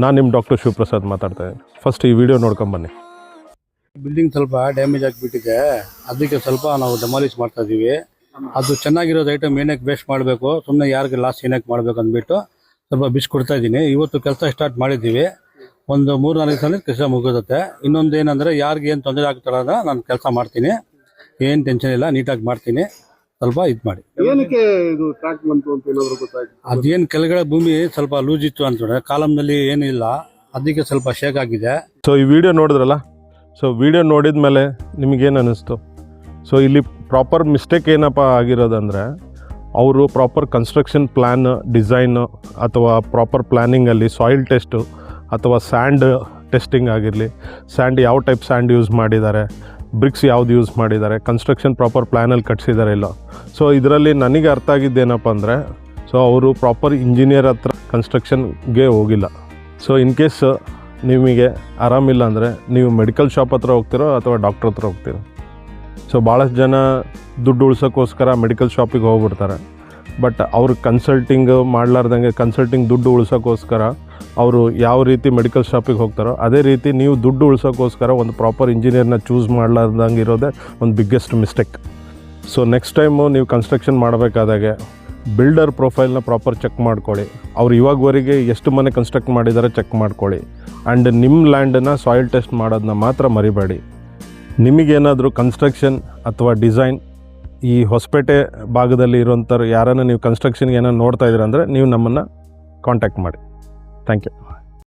ನಾನು ನಿಮ್ಮ ಡಾಕ್ಟರ್ ಶಿವಪ್ರಸಾದ್ ಮಾತಾಡ್ತಾ ಇದ್ದೀನಿ. ಫಸ್ಟ್ ಈ ವಿಡಿಯೋ ನೋಡ್ಕೊಂಬನ್ನಿ. ಬಿಲ್ಡಿಂಗ್ ಸ್ವಲ್ಪ ಡ್ಯಾಮೇಜ್ ಆಗಿಬಿಟ್ಟಿದೆ, ಅದಕ್ಕೆ ಸ್ವಲ್ಪ ನಾವು ಡೆಮಾಲಿಷ್ ಮಾಡ್ತಾ ಇದ್ದೀವಿ. ಅದು ಚೆನ್ನಾಗಿರೋದು ಐಟಮ್ ಏನಕ್ಕೆ ವೇಸ್ಟ್ ಮಾಡಬೇಕು, ಸುಮ್ಮನೆ ಯಾರಿಗೆ ಲಾಸ್ ಏನಕ್ಕೆ ಮಾಡಬೇಕು ಅಂದ್ಬಿಟ್ಟು ಸ್ವಲ್ಪ ಬಿಸ್ಕೊಡ್ತಾ ಇದ್ದೀನಿ. ಇವತ್ತು ಕೆಲಸ ಸ್ಟಾರ್ಟ್ ಮಾಡಿದ್ದೀವಿ. ಒಂದು 3-4 ಸಲ ಕೆಲಸ ಮುಗಿದುತ್ತೆ. ಇನ್ನೊಂದು ಏನಂದರೆ ಯಾರಿಗೆ ಏನು ತೊಂದರೆ ಆಗ್ತಾರ ನಾನು ಕೆಲಸ ಮಾಡ್ತೀನಿ, ಏನು ಟೆನ್ಷನ್ ಇಲ್ಲ, ನೀಟಾಗಿ ಮಾಡ್ತೀನಿ. ಸ್ವಲ್ಪ ಇದು ಮಾಡಿ. ಏನಕ್ಕೆ ಇದು ಟ್ರ್ಯಾಕ್ ಬಂತು ಅಂತ ಏನಾದರೂ ಗೊತ್ತಾಯ್ತು? ಅದೇನು ಕೆಳಗಡೆ ಭೂಮಿ ಸ್ವಲ್ಪ ಲೂಸ್ ಇತ್ತು ಅಂತಂದರೆ ಕಾಲಮ್ನಲ್ಲಿ ಏನಿಲ್ಲ, ಅದಕ್ಕೆ ಸ್ವಲ್ಪ ಶೇಕ್ ಆಗಿದೆ. ಸೊ ಈ ವಿಡಿಯೋ ನೋಡಿದ್ರಲ್ಲ, ಸೊ ವಿಡಿಯೋ ನೋಡಿದ ಮೇಲೆ ನಿಮಗೇನು ಅನ್ನಿಸ್ತು? ಸೊ ಇಲ್ಲಿ ಪ್ರಾಪರ್ ಮಿಸ್ಟೇಕ್ ಏನಪ್ಪ ಆಗಿರೋದಂದರೆ, ಅವರು ಪ್ರಾಪರ್ ಕನ್ಸ್ಟ್ರಕ್ಷನ್ ಪ್ಲ್ಯಾನ್ ಡಿಸೈನು ಅಥವಾ ಪ್ರಾಪರ್ ಪ್ಲ್ಯಾನಿಂಗಲ್ಲಿ ಸಾಯಿಲ್ ಟೆಸ್ಟು ಅಥವಾ ಸ್ಯಾಂಡ್ ಟೆಸ್ಟಿಂಗ್ ಆಗಿರಲಿ, ಸ್ಯಾಂಡ್ ಯಾವ ಟೈಪ್ ಸ್ಯಾಂಡ್ ಯೂಸ್ ಮಾಡಿದ್ದಾರೆ, ಬ್ರಿಕ್ಸ್ ಯಾವ್ದು ಯೂಸ್ ಮಾಡಿದ್ದಾರೆ, ಕನ್ಸ್ಟ್ರಕ್ಷನ್ ಪ್ರಾಪರ್ ಪ್ಲ್ಯಾನಲ್ಲಿ ಕಟ್ಸಿದ್ದಾರೆ ಇಲ್ಲ. ಸೊ ಇದರಲ್ಲಿ ನನಗೆ ಅರ್ಥ ಆಗಿದ್ದೇನಪ್ಪ ಅಂದರೆ, ಸೊ ಅವರು ಪ್ರಾಪರ್ ಇಂಜಿನಿಯರ್ ಹತ್ರ ಕನ್ಸ್ಟ್ರಕ್ಷನ್ಗೆ ಹೋಗಿಲ್ಲ. ಸೊ ಇನ್ ಕೇಸ್ ನಿಮಗೆ ಆರಾಮಿಲ್ಲ ಅಂದರೆ ನೀವು ಮೆಡಿಕಲ್ ಶಾಪ್ ಹತ್ರ ಹೋಗ್ತಿರೋ ಅಥವಾ ಡಾಕ್ಟ್ರ್ ಹತ್ರ ಹೋಗ್ತಿರೋ. ಸೊ ಭಾಳಷ್ಟು ಜನ ದುಡ್ಡು ಉಳ್ಸೋಕ್ಕೋಸ್ಕರ ಮೆಡಿಕಲ್ ಶಾಪಿಗೆ ಹೋಗ್ಬಿಡ್ತಾರೆ. ಬಟ್ ಅವ್ರು ಕನ್ಸಲ್ಟಿಂಗ್ ಮಾಡಲಾರ್ದಂಗೆ, ಕನ್ಸಲ್ಟಿಂಗ್ ದುಡ್ಡು ಉಳ್ಸೋಕ್ಕೋಸ್ಕರ ಅವರು ಯಾವ ರೀತಿ ಮೆಡಿಕಲ್ ಶಾಪಿಗೆ ಹೋಗ್ತಾರೋ ಅದೇ ರೀತಿ ನೀವು ದುಡ್ಡು ಉಳ್ಸೋಕ್ಕೋಸ್ಕರ ಒಂದು ಪ್ರಾಪರ್ ಇಂಜಿನಿಯರ್ನ ಚೂಸ್ ಮಾಡಲಾರ್ದಂಗೆ ಇರೋದೇ ಒಂದು biggest mistake. So next time ನೀವು ಕನ್ಸ್ಟ್ರಕ್ಷನ್ ಮಾಡಬೇಕಾದಾಗೆ ಬಿಲ್ಡರ್ ಪ್ರೊಫೈಲ್ನ ಪ್ರಾಪರ್ ಚೆಕ್ ಮಾಡ್ಕೊಳ್ಳಿ. ಅವ್ರು ಇವಾಗವರೆಗೆ ಎಷ್ಟು ಮನೆ ಕನ್ಸ್ಟ್ರಕ್ಟ್ ಮಾಡಿದ್ದಾರೆ ಚೆಕ್ ಮಾಡ್ಕೊಳ್ಳಿ. ಆ್ಯಂಡ್ ನಿಮ್ಮ ಲ್ಯಾಂಡನ್ನು ಸಾಯಿಲ್ ಟೆಸ್ಟ್ ಮಾಡೋದನ್ನ ಮಾತ್ರ ಮರಿಬೇಡಿ. ನಿಮಗೇನಾದರೂ ಕನ್ಸ್ಟ್ರಕ್ಷನ್ ಅಥವಾ ಡಿಸೈನ್ ಈ ಹೊಸಪೇಟೆ ಭಾಗದಲ್ಲಿ ಇರೋಂಥವ್ರು ಯಾರನ್ನ ನೀವು ಕನ್ಸ್ಟ್ರಕ್ಷನ್ಗೆ ಏನೋ ನೋಡ್ತಾ ಇದ್ದೀರ ಅಂದರೆ ನೀವು ನಮ್ಮನ್ನು ಕಾಂಟ್ಯಾಕ್ಟ್ ಮಾಡಿ. Thank you.